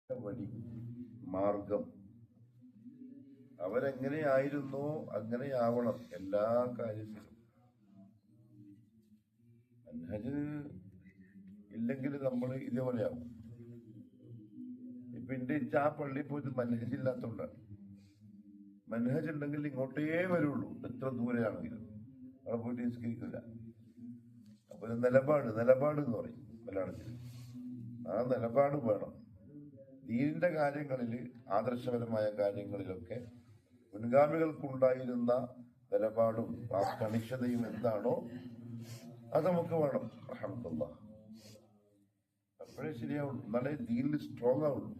വഴി മാർഗം അവരെങ്ങനെയായിരുന്നോ അങ്ങനെയാവണം എല്ലാ കാര്യത്തിലും. മൻഹജ് ഇല്ലെങ്കിൽ നമ്മൾ ഇതേപോലെയാവും. ഇപ്പൊ എന്റെ ആ പള്ളിയിൽ പോയിട്ട് മൻഹജ് ഇല്ലാത്തതുകൊണ്ടാണ്. മൻഹജ് ഉണ്ടെങ്കിൽ ഇങ്ങോട്ടേ വരുള്ളൂ, എത്ര ദൂരെയാണെങ്കിലും അവിടെ പോയിട്ട് നിസ്കരിക്കില്ല. അപ്പൊ നിലപാട് എന്ന് പറയും മലയാളത്തിൽ. ആ നിലപാട് വേണം. ദീനിന്റെ കാര്യങ്ങളിൽ, ആദർശപരമായ കാര്യങ്ങളിലൊക്കെ മുൻഗാമികൾക്കുണ്ടായിരുന്ന നിലപാടും ആ കണിശതയും എന്താണോ അത് നമുക്ക് വേണം. അൽഹംദുലില്ലാഹ്. അപ്പോഴേ ശരിയാവുള്ളൂ, എന്നാലേ ദീനിൽ സ്ട്രോങ് ആവുള്ളൂ.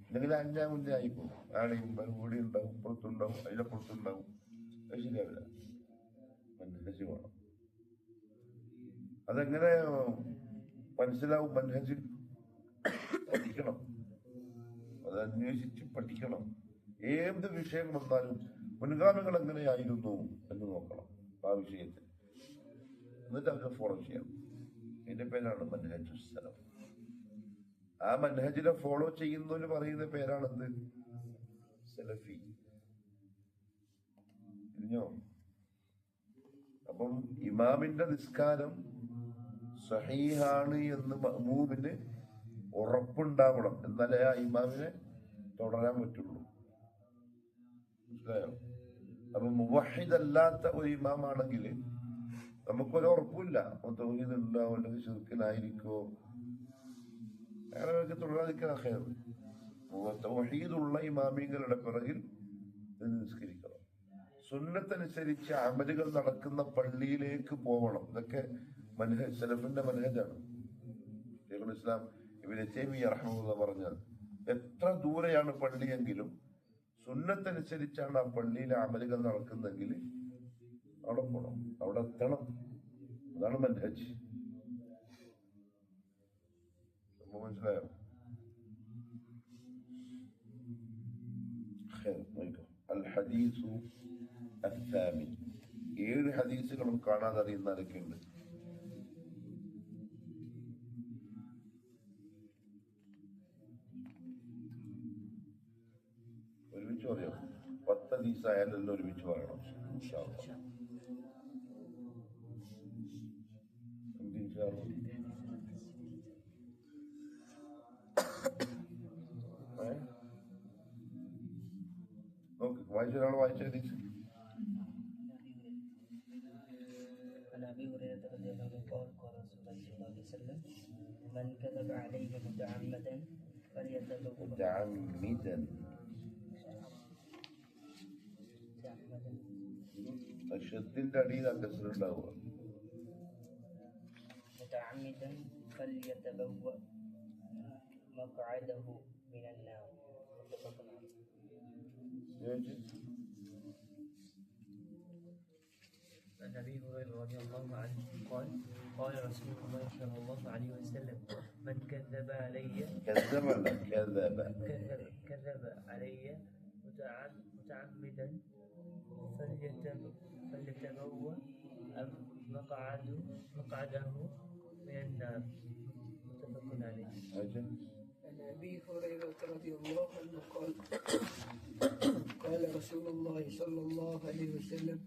അല്ലെങ്കിൽ അഞ്ചാം മുന്നേ ആയിപ്പോ ആടെയും കൂടി ഉണ്ടാവും, പുറത്തുണ്ടാവും, അതിലപ്പുറത്തുണ്ടാവും, അത് ശരിയാവില്ല. മൻഹജ് വേണം. അതെങ്ങനെ മനസ്സിലാവും? മൻഹജ് പഠിക്കണം, അത് അന്വേഷിച്ച് പഠിക്കണം. ഏത് വിഷയം വന്നാലും മുൻഗാമികൾ എങ്ങനെയായിരുന്നു എന്ന് നോക്കണം ആ വിഷയത്തിൽ, എന്നിട്ട് അവരെ ഫോളോ ചെയ്യണം. ഇതിന്റെ പേരാണ് മൻഹജുൽ സലഫ്. ആ മൻഹജിനെ ഫോളോ ചെയ്യുന്നവര് പറയുന്ന പേരാണെന്ത്? സലഫി. ഇരിഞ്ഞോ? അപ്പം ഇമാമിന്റെ നിസ്കാരം സഹീഹാണ് എന്ന് മഅ്മൂമിന് ഉറപ്പുണ്ടാവണം, എന്നാലേ ആ ഇമാമിനെ തുടരാൻ പറ്റുള്ളൂ. മനസ്സിലായോ? അപ്പൊ മുവഹിദല്ലാത്ത ഒരു ഇമാമാണെങ്കിൽ നമുക്കൊരു ഉറപ്പില്ല, തൗഹീദ് ഉണ്ടാവോ അല്ലെങ്കിൽ ശിർക്കിലായിരിക്കോ, അങ്ങനെ തുടരാതിരിക്കുന്ന ഖൈർ. തൗഹീദുള്ള ഇമാമിങ്ങളുടെ പിറകിൽ നിസ്കരിക്കണം. സുന്നത്തനുസരിച്ച് അമലുകൾ നടക്കുന്ന പള്ളിയിലേക്ക് പോകണം. ഇതൊക്കെ മൻഹജ്, സലഫിന്റെ മൻഹജാണ്. ശൈഖുൽ ഇസ്ലാം ഇബ്നു തൈമിയ്യ റഹിമഹുല്ലാഹ് പറഞ്ഞാൽ എത്ര ദൂരെയാണ് പള്ളിയെങ്കിലും സുന്നത്തനുസരിച്ചാണ് ആ പള്ളിയിലെ അമലുകൾ നടക്കുന്നെങ്കിൽ അവിടെ പോകണം, അവിടെ എത്തണം. അതാണ് മൻഹജ്. മനസ്സിലായോ? അൽ ഹദീസു അസ്സാമിൻ. 7 ഹദീസുകളും കാണാതെ അറിയുന്ന ആരൊക്കെയുണ്ട്? ഒരുമിച്ച് പറയാം. 10 ഹദീസ് ആയാലും ഒരുമിച്ച് പറയണം. ഇൻഷാ അല്ലാഹ്. നോക്ക്, വായിച്ചൊരാൾ വായിച്ച ഹദീസ്. عن ابي هريره رضي الله عنه قال قال رسول الله صلى الله عليه وسلم من كذب علي متعمدا ഷദ്ദിന്റെ അടിയിൽ അകസ്സുണ്ടാവുക. متعمدا فليتبوأ مقعده من النار. متفق عليه. عن ابي هريره رضي الله عنه قال قال رسول الله صلى الله عليه وسلم من كذب علي متعمدا فليتبوأ مقعده من النار. متفق عليه. عن ابي هريره رضي الله عنه قال قال رسول الله صلى الله عليه وسلم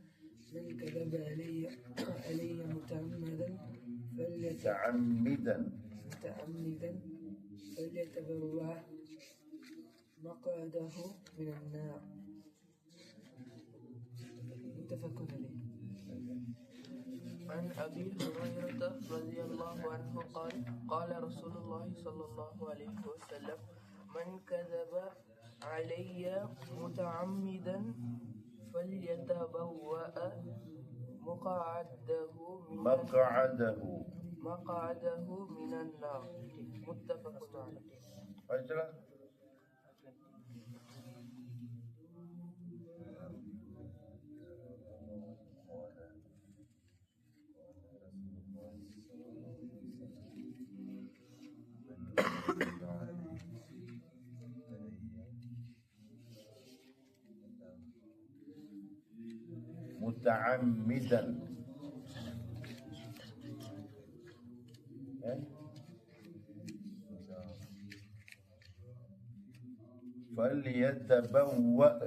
من كذب علي متعمدا فليتبوأ مقعده من النار. متفق عليه. عن أبي هريرة رضي الله عنه قال قال رسول الله صلى الله عليه وسلم من كذب علي متعمدا فليتبوأ مقعده من النار. متفق عليه. متعمدا. فليتبوأ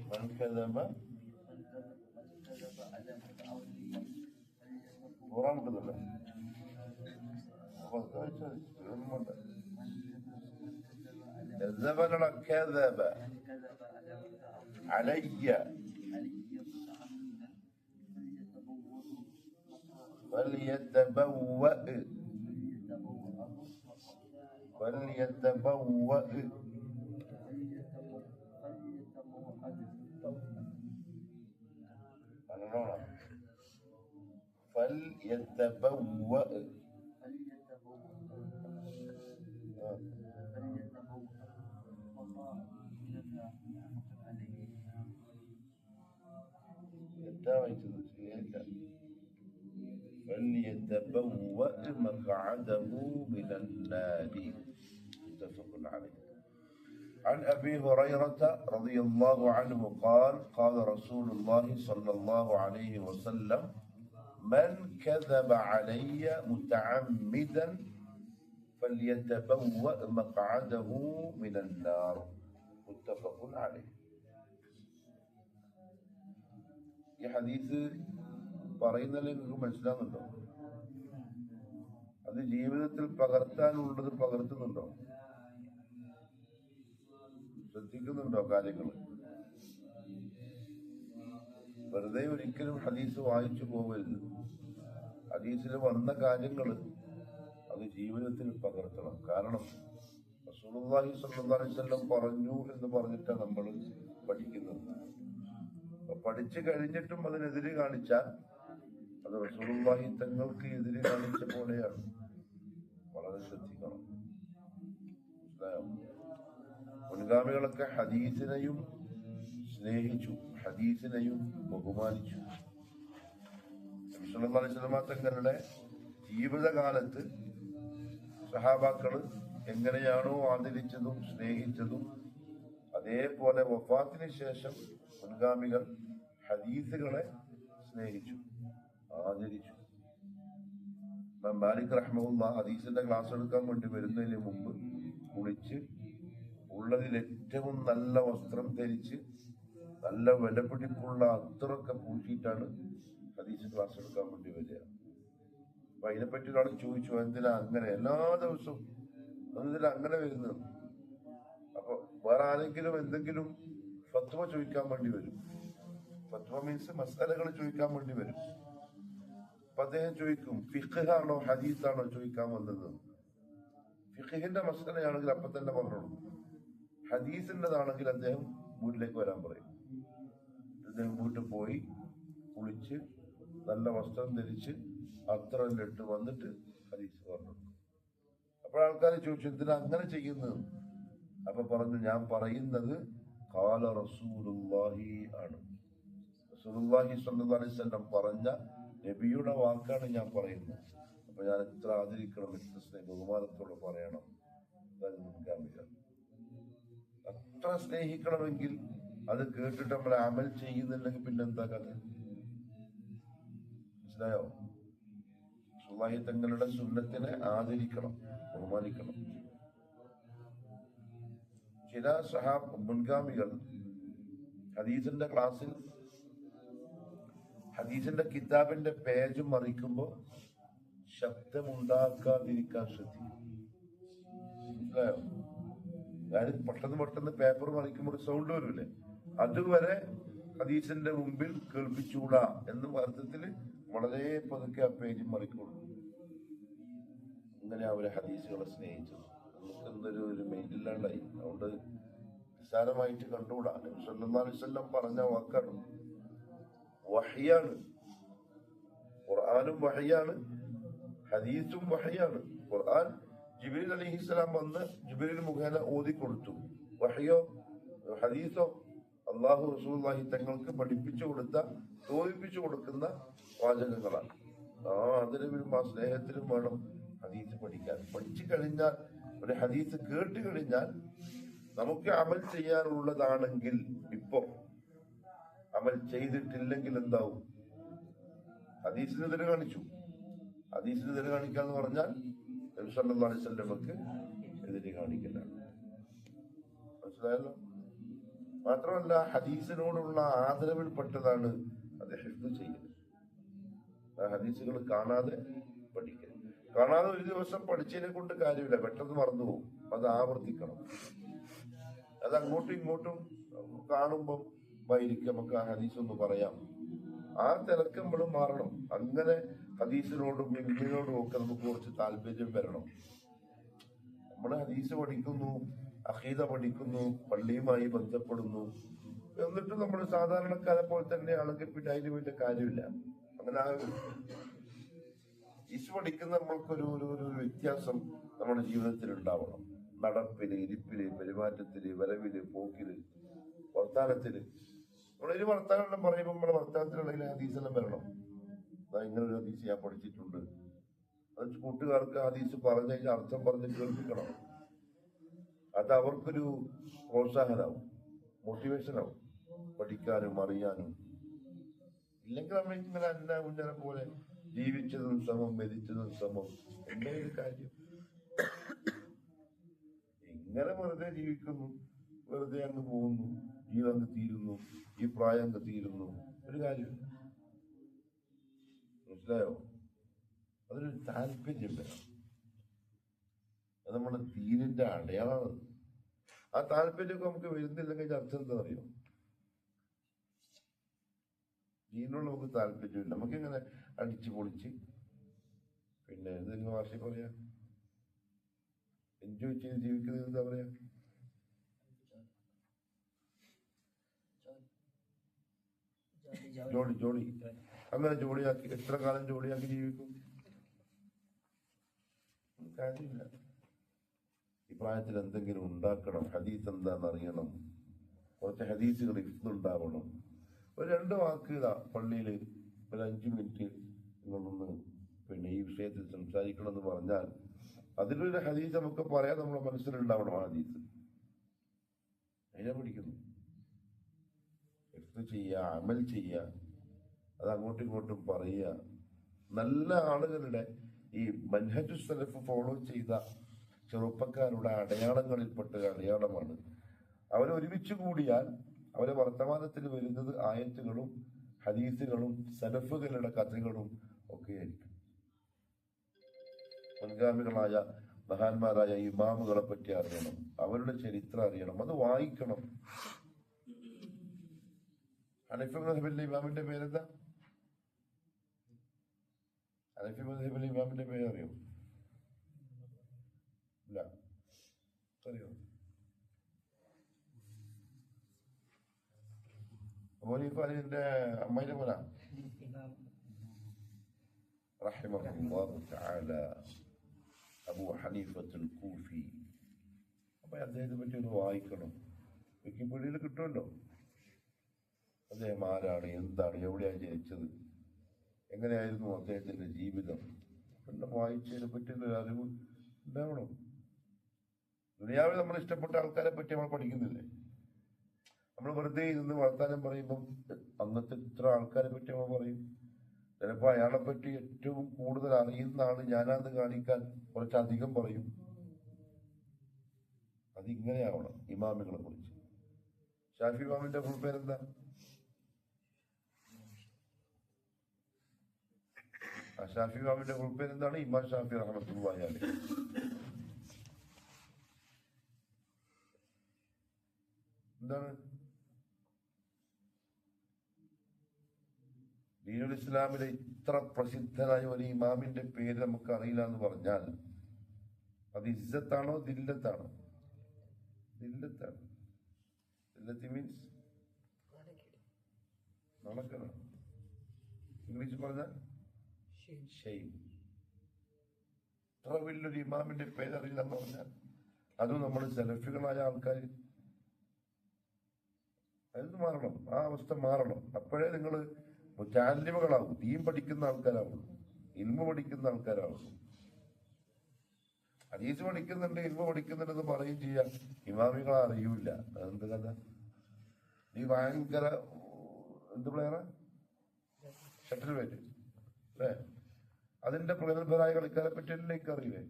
من كذب ورام كذب كذب كذب علي فليتبوأ فليتبوأ مقعده من النار متفق عليه. عن أبي هريرة رضي الله عنه قال قال رسول الله صلى الله عليه وسلم من كذب علي متعمدا فليتبوأ مقعده من النار متفق عليه. ഈ ഹദീസ് പറയുന്നതിൽ നിങ്ങൾക്ക് മനസ്സിലാകുന്നുണ്ടോ? അത് ജീവിതത്തിൽ പകർത്താനുള്ളത് പകർത്തുന്നുണ്ടോ? ശ്രദ്ധിക്കുന്നുണ്ടോ കാര്യങ്ങൾ? വെറുതെ ഒരിക്കലും ഹദീസ് വായിച്ചു പോകരുത്. ഹദീസിൽ വന്ന കാര്യങ്ങൾ അത് ജീവിതത്തിൽ പകർത്തണം. കാരണം റസൂലുള്ളാഹി സ്വല്ലല്ലാഹു അലൈഹി വസല്ലം പറഞ്ഞു എന്ന് പറഞ്ഞിട്ടാണ് നമ്മൾ പഠിക്കുന്നത്. പഠിച്ചു കഴിഞ്ഞിട്ടും അതിനെതിരെ കാണിച്ചാൽ അത് റസൂലുള്ളാഹി തങ്ങൾക്ക് എതിരെ കാണിച്ച പോലെയാണ്. വളരെ ശ്രദ്ധിക്കണം. മുൻഗാമികളൊക്കെ ഹദീസിനെയും സ്നേഹിച്ചു, ഹദീസിനെയും ബഹുമാനിച്ചു. നബി സല്ലല്ലാഹു അലൈഹി വസല്ലം തങ്ങളുടെ ജീവിതകാലത്ത് സഹാബാക്കള് എങ്ങനെയാണോ ആദരിച്ചതും സ്നേഹിച്ചതും അതേപോലെ വഫാത്തിന് ശേഷം മുൻഗാമികൾ ഹദീസുകളെ സ്നേഹിച്ചു, ആദരിച്ചു. മാലിക് റഹ്മത്തുള്ളാഹി ഹദീസിന്റെ ക്ലാസ് എടുക്കാൻ വേണ്ടി വരുന്നതിന് മുമ്പ് കുളിച്ച് ഉള്ളതിൽ ഏറ്റവും നല്ല വസ്ത്രം ധരിച്ച് നല്ല വിലപിടിപ്പുള്ള അത്തറൊക്കെ പൂശിയിട്ടാണ് ഹദീസ് ക്ലാസ് എടുക്കാൻ വേണ്ടി വരിക. അപ്പൊ അതിനെപ്പറ്റി ഒരാൾ ചോദിച്ചു, എന്തിനാ അങ്ങനെ എല്ലാ ദിവസവും എന്തിനാ അങ്ങനെ വരുന്നത്? അപ്പൊ വേറെ ആരെങ്കിലും എന്തെങ്കിലും ഫത്വ ചോദിക്കാൻ വേണ്ടി വരും. ഫത്വ മീൻസ് മസാലകൾ ചോദിക്കാൻ വേണ്ടി വരും. അപ്പൊ അദ്ദേഹം ചോദിക്കും, ഫിഖ്ഹാണോ ഹദീസാണോ ചോദിക്കാൻ വന്നത്? ഫിഖിന്റെ മസലയാണെങ്കിൽ അപ്പൊ തന്നെ പറഞ്ഞോളൂ. ഹദീസിൻ്റെതാണെങ്കിൽ അദ്ദേഹം വീട്ടിലേക്ക് വരാൻ പറയും. അദ്ദേഹം വീട്ടിൽ പോയി കുളിച്ച് നല്ല വസ്ത്രം ധരിച്ച് അത്രല്ലിട്ട് വന്നിട്ട് ഹദീസ് പറഞ്ഞു. അപ്പോഴാൾക്കാർ ചോദിച്ചു, എന്തിനാ അങ്ങനെ ചെയ്യുന്നത്? അപ്പൊ പറഞ്ഞു, ഞാൻ പറയുന്നത് ഖാല റസൂലുള്ളാഹി ആണ്. റസൂലുള്ളാഹി സ്വല്ലല്ലാഹു അലൈഹി വസല്ലം പറഞ്ഞ നബിയുടെ വാക്കാണ് ഞാൻ പറയുന്നത്. അപ്പൊ ഞാൻ എത്ര ആദരിക്കണം, എത്ര ബഹുമാനത്തോടെ പറയണം. അതായത് മുൻഗാമികൾ അത്ര സ്നേഹിക്കണമെങ്കിൽ അത് കേട്ടിട്ട് നമ്മൾ അമൽ ചെയ്യുന്നില്ലെങ്കിൽ പിന്നെന്താ കഥ? മനസ്സിലായോ? റസൂലുള്ളാഹി തങ്ങളുടെ സുന്നത്തിനെ ആദരിക്കണം, ബഹുമാനിക്കണം. ചില മുൻഗാമികൾ ഹദീസിന്റെ ക്ലാസ്സിൽ ഹദീസിന്റെ കിതാബിന്റെ പേജ് മറിക്കുമ്പോൾ ശബ്ദമുണ്ടാക്കാതിരിക്കാൻ ശ്രദ്ധിക്കും. മനസ്സിലായോ? അതായത് പെട്ടെന്ന് പേപ്പർ മറിക്കുമ്പോൾ സൗണ്ട് വരൂലേ, അതുവരെ ഹദീസിന്റെ മുമ്പിൽ കേൾപ്പിച്ചൂടാ എന്ന അർത്ഥത്തിൽ വളരെ പതുക്കെ ആ പേജ് മറിക്കുള്ളൂ. അങ്ങനെ അവരെ ഹദീസുകളെ സ്നേഹിച്ചത് നമുക്ക് എന്തൊരു മെയിനില്ലാണ്ടായി. അതുകൊണ്ട് നിസ്സാരമായിട്ട് കണ്ടുകൂടാ. നബി സല്ലല്ലാഹു അലൈഹി വസല്ലം പറഞ്ഞ വാക്കാണ്, വഹ്യാണ്. ഖുർആനും വഹ്യാണ്, ഹദീസും വഹ്യാണ്. ഖുർആൻ ജിബ്രീൽ അലൈഹിസ്സലാം വന്ന് ജിബ്രീൽ മുഖേന ഓതിക്കൊടുത്തു. വഹ്യോ ഹദീസോ അള്ളാഹു റസൂലുള്ളാഹി തങ്ങൾക്ക് പഠിപ്പിച്ചു കൊടുത്ത, തോന്നിപ്പിച്ചു കൊടുക്കുന്ന വാചകങ്ങളാണ്. അതിനും ആ സ്നേഹത്തിലും വേണം ഹദീസ് പഠിക്കാൻ. പഠിച്ചു കഴിഞ്ഞാൽ, ഒരു ഹദീസ് കേട്ട് കഴിഞ്ഞാൽ നമുക്ക് അമൽ ചെയ്യാനുള്ളതാണെങ്കിൽ, ഇപ്പൊ അമൽ ചെയ്തിട്ടില്ലെങ്കിൽ എന്താവും? ഹദീസിനെതിരെ കാണിച്ചു. ഹദീസിനെതിരെ കാണിക്കാന്ന് പറഞ്ഞാൽ നബി സല്ലല്ലാഹു അലൈഹി വസല്ലമക്ക് എതിരെ കാണിക്കലാണ്. മനസ്സിലായല്ലോ? മാത്രമല്ല ഹദീസിനോടുള്ള ആദരവിൽപ്പെട്ടതാണ് അത് ഹിഫ്ദ് ചെയ്യൽ. ആ ഹദീസുകൾ കാണാതെ പഠിക്കൽ. കാണാതെ ഒരു ദിവസം പഠിച്ചതിനെ കൊണ്ട് കാര്യമില്ല, പെട്ടെന്ന് മറന്നുപോകും. അത് ആവർത്തിക്കണം. അത് അങ്ങോട്ടും ഇങ്ങോട്ടും കാണുമ്പം ആയിരിക്കും നമുക്ക് ആ ഹദീസ് ഒന്ന് പറയാം. ആ തിരക്ക് നമ്മൾ മാറണം. അങ്ങനെ ഹദീസിനോടും ഇൽമിനോടും ഒക്കെ നമുക്ക് കുറച്ച് താല്പര്യം വരണം. നമ്മൾ ഹദീസ് പഠിക്കുന്നു, അഖീദ പഠിക്കുന്നു, പള്ളിയുമായി ബന്ധപ്പെടുന്നു, എന്നിട്ട് നമ്മൾ സാധാരണക്കാരെ പോലെ തന്നെയാണെങ്കിൽ പിന്നെ അതിന് വലിയ കാര്യമില്ല. അങ്ങനെ ആ ഹദീസ് പഠിക്കുന്ന നമ്മൾക്കൊരു ഒരു വ്യത്യാസം നമ്മുടെ ജീവിതത്തിൽ ഉണ്ടാവണം. നടപ്പില്, ഇരിപ്പില്, പെരുമാറ്റത്തില്, വരവില്, പോക്കില്, വർത്താനത്തില്. നമ്മളൊരു വർത്താനം പറയുമ്പോൾ നമ്മുടെ വർത്താനത്തിലുണ്ടെങ്കിൽ ഹദീസെല്ലാം വരണം. ഇങ്ങനൊരു ഹദീസ് ഞാൻ പഠിച്ചിട്ടുണ്ട്, അത് കൂട്ടുകാർക്ക് ഹദീസ് പറഞ്ഞു കഴിഞ്ഞാൽ അർത്ഥം പറഞ്ഞ് കേൾപ്പിക്കണം. അത് അവർക്കൊരു പ്രോത്സാഹനമാവും, മോട്ടിവേഷനാവും പഠിക്കാനും അറിയാനും. ഇല്ലെങ്കിൽ നമ്മൾ ഇങ്ങനെ അന്ന കുഞ്ഞനെ പോലെ ജീവിച്ചതും സമം, മരിച്ചതും സമം, എന്റെ ഒരു കാര്യം. ഇങ്ങനെ വെറുതെ ജീവിക്കുന്നു, വെറുതെ അങ്ങ് പോകുന്നു, ജീവൻ അങ്ങ് തീരുന്നു, ഈ പ്രായം അങ്ങ് തീരുന്നു, ഒരു കാര്യമില്ല. മനസ്സിലായോ? അതൊരു താല്പര്യം വേണം. അത് നമ്മുടെ ദീനിന്റെ അടയാളമാണ്. ആ താല്പര്യമൊക്കെ നമുക്ക് വരുന്നില്ലെങ്കിൽ അർത്ഥം എന്താ അറിയോ? ദീനോട് നമുക്ക് താല്പര്യമില്ല. നമുക്കിങ്ങനെ അടിച്ചു പൊളിച്ച്, പിന്നെ എന്തെങ്കിലും ഭാഷ പറയാ, എൻജോയ് ചെയ്ത് ജീവിക്കുന്നത് എന്താ പറയാ, ജോളി. അങ്ങനെ ജോളിയാക്കി എത്ര കാലം ജോളിയാക്കി ജീവിക്കും? കാര്യമില്ല. ഈ പ്രായത്തിൽ എന്തെങ്കിലും ഉണ്ടാക്കണം. ഹദീസ് എന്താണെന്ന് അറിയണം. കുറച്ച് ഹദീസുകൾ ഇന്നുണ്ടാവണം. ഒരു 2 വാക്ക് ഇതാ പള്ളിയിൽ ഒരു 5 മിനിറ്റ് നിങ്ങളൊന്ന് പിന്നെ ഈ വിഷയത്തിൽ സംസാരിക്കണം എന്ന് പറഞ്ഞാൽ അതിലൊരു ഹദീസ് നമുക്ക് പറയാൻ നമ്മുടെ മനസ്സിലുണ്ടാവണം. ആ ഹദീസ് അതിനെ പഠിക്കുന്നു, ചെയ്യുക, അമൽ ചെയ്യുക, അത് അങ്ങോട്ടും ഇങ്ങോട്ടും പറയുക. നല്ല ആളുകളുടെ ഈ മൻഹജു സലഫ് ഫോളോ ചെയ്ത ചെറുപ്പക്കാരുടെ അടയാളങ്ങളിൽപ്പെട്ട അടയാളമാണ്. അവരൊരുമിച്ച് കൂടിയാൽ അവരെ വർത്തമാനത്തിൽ വരുന്നത് ആയത്തുകളും ഹദീസുകളും സലഫുകളുടെ കഥകളും ഒക്കെ ആയിരിക്കും. മുൻഗാമികളായ മഹാന്മാരായ ഇമാമുകളെ പറ്റി അറിയണം, അവരുടെ ചരിത്രം അറിയണം, അത് വായിക്കണം. ഹനഫി മദ്ഹബിലെ ഇമാമിന്റെ പേരെന്താ? ഹനഫി മദ്ഹബിലെ ഇമാമിന്റെ പേര് അറിയോ? ഇല്ല, അറിയോ? അബൂഹനീഫയുടെ അമ്മയുടെ മോനാ റഹിമഹുല്ലാഹു തആല, അബൂ ഹനീഫത്തുൽ കൂഫി. അപ്പൊ അദ്ദേഹത്തെ പറ്റി ഒന്ന് വായിക്കണം. വിക്കിപീഡിയയിൽ കിട്ടുമല്ലോ. അദ്ദേഹം ആരാണ്, എന്താണ്, എവിടെയാണ് ജനിച്ചത്, എങ്ങനെയായിരുന്നു അദ്ദേഹത്തിന്റെ ജീവിതം, എല്ലാം വായിച്ചതിനെ പറ്റിയൊരു അറിവ് ഉണ്ടാവണം. ദുനിയാവിൽ നമ്മൾ ഇഷ്ടപ്പെട്ട ആൾക്കാരെ പറ്റി നമ്മൾ പഠിക്കുന്നില്ലേ? നമ്മൾ വെറുതെ ഇരുന്ന് വർത്താനം പറയുമ്പം അന്നത്തെ ഇത്ര ആൾക്കാരെ പറ്റി നമ്മൾ പറയും. ചിലപ്പോൾ അയാളെ പറ്റി ഏറ്റവും കൂടുതൽ അറിയുന്ന ആള് ഞാനാന്ന് കാണിക്കാൻ കുറച്ചധികം പറയും. അതിങ്ങനെയാവണം ഇമാമികളെ കുറിച്ച്. ഷാഫി ഇമാമിന്റെ ഫുൾ പേരെന്താ? ആ ഷാഫി ഇമാമിന്റെ കുറിപ്പേര് എന്താണ്? ഇമാം ഷാഫി റഹ്മത്തുള്ളാഹി അലൈഹി. എന്താണ് ദീനുൽ ഇസ്ലാമിലെ ഇത്ര പ്രസിദ്ധനായ ഒരു ഇമാമിന്റെ പേര് നമുക്ക് അറിയില്ല എന്ന് പറഞ്ഞാൽ അത് ഇസ്സത്താണോ ദില്ലത്താണോ? ദില്ലത്താണ്. ദില്ലത്തി മീൻസ് നടക്കണം. ഇംഗ്ലീഷ് പറഞ്ഞാൽ ഷെയിം. ഇത്ര വലിയൊരു ഇമാമിന്റെ പേര് അറിയില്ല എന്ന് പറഞ്ഞാൽ അതും നമ്മൾ സെലഫികളായ ആൾക്കാർ അത് മാറണം. ആ അവസ്ഥ മാറണം. അപ്പോഴേ നിങ്ങൾ മുതാലിമുകളാവും, ദീൻ പഠിക്കുന്ന ആൾക്കാരാവുള്ളൂ, ഇൽമു പഠിക്കുന്ന ആൾക്കാരാവുള്ളൂ. ഹദീസ് പഠിക്കുന്നുണ്ട്, ഇൽമു പഠിക്കുന്നുണ്ടെന്ന് പറയുകയും ചെയ്യാം. ഇമാമികളെ അറിയൂല. അതെന്ത് കഥ? നീ ഭയങ്കര എന്ത് പ്ലെയറാ? ഷട്ടിൽ ബാറ്റ് അല്ലേ? അതിന്റെ പ്രഗത്ഭരായ കളിക്കാരെ പറ്റി എല്ലാം എനിക്ക് അറിയില്ലേ?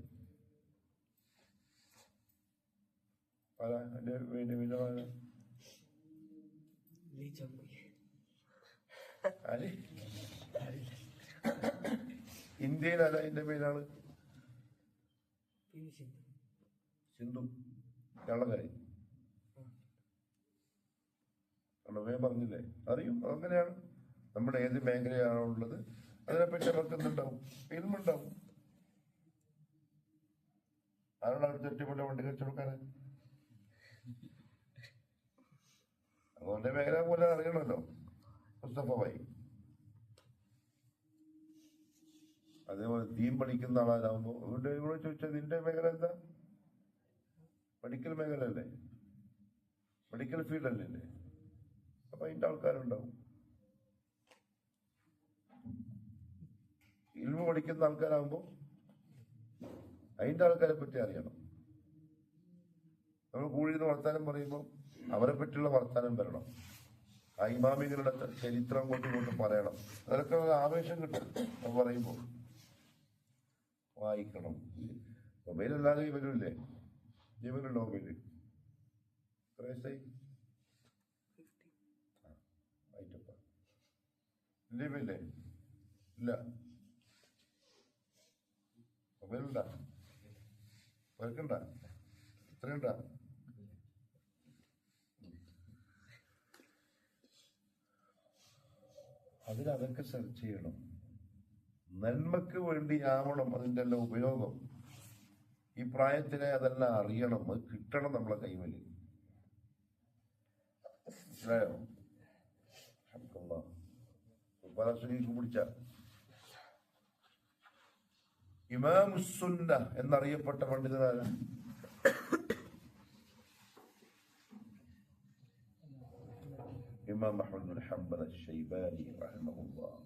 ഇന്ത്യയിലല്ല, അതിന്റെ പേരാണ് സിന്ധു. കള്ളക്കാരി കള്ളവേ പറഞ്ഞില്ലേ? അറിയും. അതങ്ങനെയാണ്. നമ്മുടെ ഏത് മേഖലയാണോ ഉള്ളത് അതിനെപ്പറ്റി അവർക്ക് എന്തുണ്ടാവും? ഫിലിമുണ്ടാവും. ആരോട് അടുത്ത് ഒറ്റപ്പെട്ട വണ്ടി കച്ചവടക്കാരൻ? അതുകൊണ്ട് മേഖല പോലെ അറിയണമല്ലോ മുസ്തഫ ഭായി. അതേപോലെ തീം പഠിക്കുന്ന ആളാകുമ്പോൾ ഇവിടെ ഇവിടെ ചോദിച്ചാൽ നിന്റെ മേഖല എന്താ? മെഡിക്കൽ മേഖല അല്ലേ? മെഡിക്കൽ ഫീൽഡ് അല്ലേ? അപ്പൊ അതിന്റെ ആൾക്കാരുണ്ടാവും. ഇൽമു പഠിക്കുന്ന ആൾക്കാരാകുമ്പോൾ അതിന്റെ ആൾക്കാരെ പറ്റി അറിയണം. നമ്മൾ കൂടിയിരുന്ന് വർത്താനം പറയുമ്പോൾ അവരെ പറ്റിയുള്ള വർത്താനം വരണം. ആ ഇമാമികളുടെ ചരിത്രം അങ്ങോട്ടും ഇങ്ങോട്ടും പറയണം. അതൊക്കെ ഒരു ആവേശം കിട്ടും. അത് പറയുമ്പോൾ വായിക്കണം. മൊബൈലല്ലാതെ വരില്ലേ? ജീവനുണ്ടോ മൊബൈല്? എത്ര വയസ്സായി? ആയിട്ടപ്പ ഇല്ലേ? ഇല്ല. മൊബൈലുണ്ടാ? വർക്കുണ്ട? എത്രയുണ്ടാ? അതിലതൊക്കെ സെർച്ച് ചെയ്യണം. നന്മക്ക് വേണ്ടി ആവണം അതിൻ്റെ എല്ലാം ഉപയോഗം. ഈ പ്രായത്തിലെ അതെല്ലാം അറിയണം. അത് കിട്ടണം നമ്മളെ കൈവല്. മനസ്സിലായോ? പിടിച്ച ഇമാമുസ്സുന്ന എന്നറിയപ്പെട്ട പണ്ഡിതനാണ് ഇമാം അഹ്മദ് ബിൻ ഹംബൽ അശ്ശൈബാനി റഹിമഹുല്ലാഹ്.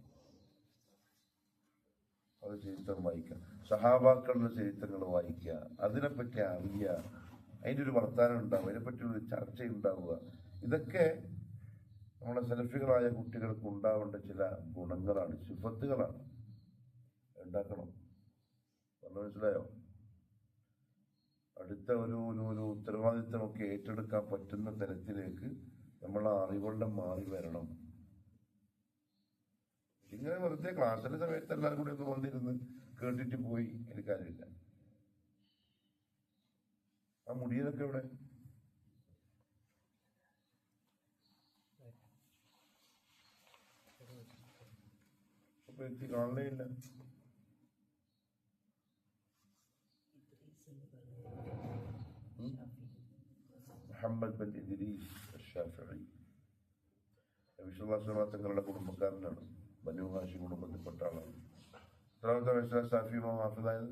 അത് ചരിത്രം വായിക്കുക, സഹാബാക്കളുടെ ചരിത്രങ്ങൾ വായിക്കുക, അതിനെപ്പറ്റി അറിയുക, അതിൻ്റെ ഒരു വർത്താനം ഉണ്ടാവുക, അതിനെപ്പറ്റിയൊരു ചർച്ച ഉണ്ടാവുക. ഇതൊക്കെ നമ്മുടെ സെൽഫികളായ കുട്ടികൾക്ക് ഉണ്ടാവേണ്ട ചില ഗുണങ്ങളാണ്, സിഫത്തുകളാണ്. ഉണ്ടാക്കണം. പറഞ്ഞു മനസ്സിലായോ? അടുത്ത ഒരു ഉത്തരവാദിത്തമൊക്കെ ഏറ്റെടുക്കാൻ പറ്റുന്ന തരത്തിലേക്ക് നമ്മളെ അറിവുകളുടെ മാറി വരണം. ഇങ്ങനെ വെറുതെ ക്ലാസ്സിന്റെ സമയത്ത് എല്ലാവരും കൂടി ഒന്ന് വന്നിരുന്ന് കേട്ടിട്ട് പോയി എനിക്ക് കാര്യമില്ല. ആ മുടിയതൊക്കെ ഇവിടെ എത്തി കാണലേ ഇല്ല. മുഹമ്മദ് ബിൻ ഇദ്രീസ് അശ്ശാഫിഈ നബി സല്ലല്ലാഹു അലൈഹി വസല്ലം തങ്ങളുടെ കുടുംബക്കാരനാണ്. ബനൂ ഹാഷിം കുടുംബത്തിൽപ്പെട്ട ആളാണ്. എത്രാമത്തെ വയസ്സിലാണ് ഷാഫി ഇമാം ഹാഫിളായത്?